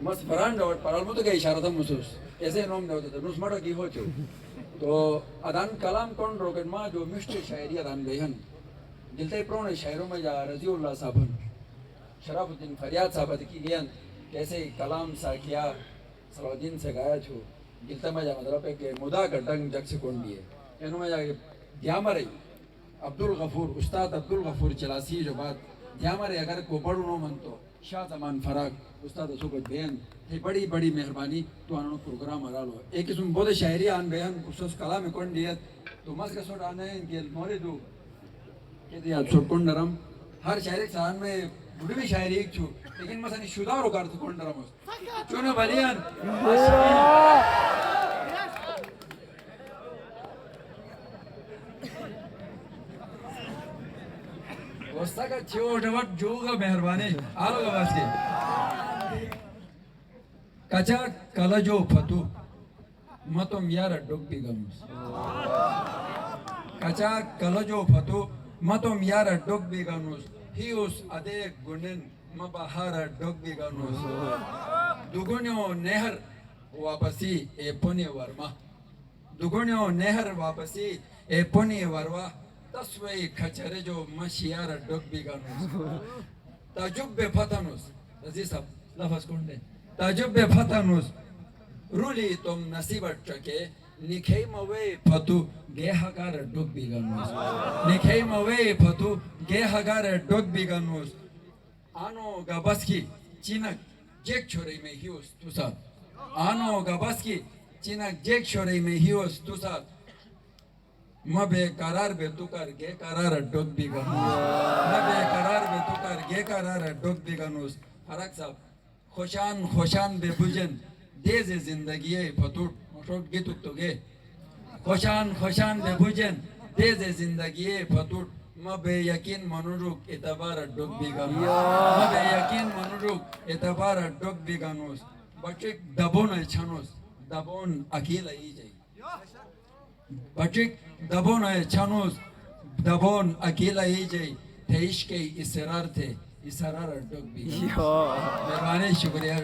mas faran dawat paral mutu ke isyara tam musus ऐसे नोम दे होते नुस मटो की हो चो तो अदान कलाम कौन रोकन माँ जो मिष्ट शायरी अदान बेहन जिलते प्रोने शायरों में जा रज़ीउल्लाह साहबन शराफुद्दीन फरियाद साहब की ज्ञान कैसे कलाम सा किया सलाउद्दीन से गाया छो जिलते में जा मतलब एक मुदा का डंग जग से कौन दिए इन्हों में जाके ध्यामरे अब्दुल गफूर उस्ताद अब्दुल गफूर चलासी जो बात ध्यामरे अगर को पढ़ो नो मन तो शाह जमान फराग उस्ताद सुबह बयान ये बड़ी बड़ी मेहरबानी तो आनो प्रोग्राम हरा लो एक किस्म बहुत शायरी आन बयान उस कला में कौन दिया तो मस का सोट आने इनके मोरे दो के दिया सोट कौन नरम हर शायरी सान में बुढ़ी भी शायरी एक छू लेकिन मसानी शुदा रो कर तो कौन नरम हो चुने बलियान वस्ता का छोटा वट जोगा मेहरबानी आलो का वास्ते कचा कलजो फतु मतम यार डुग्बी गमुस कचा कलजो फतु मतम यार डुग्बी गमुस हिउस अदे गुणन मबहार डुग्बी गमुस दुगुन्यो नेहर वापसी ए पुण्य वर्मा दुगुन्यो नेहर वापसी ए पुण्य वर्वा तस्वे खचरे जो मशियार डुग्बी गमुस ताजुब फतनुस रजी साहब लफ्ज़ कौन दे ताजुब फतनुस रूली तुम नसीब चके निखे मवे फतु गे हगार डुग बिगनुस निखे मवे फतु गे हगार डुग बिगनुस आनो गबस्की चिनक जेक छोरे में हिउस तुसा आनो गबस्की चिनक जेक छोरे में हिउस तुसा मबे करार बे तुकार गे करार डुग बिगनुस मबे करार बे तुकार गे करार डुग बिगनुस फरक साहब خوشان خوشان به بوجن دیز زندگی فتوت مشوق گیتو تو گه خوشان خوشان به بوجن دیز زندگی فتوت ما به یقین منوروک اعتبار دگ بیگانوس ما به یقین منوروک اعتبار دگ بیگانوس بچک دبون چانوس دبون اکیل ای جای بچک دبون چانوس دبون اکیل ای جای تیش کے اسرار تھے इसरार डग भी मेहरबानी शुक्रिया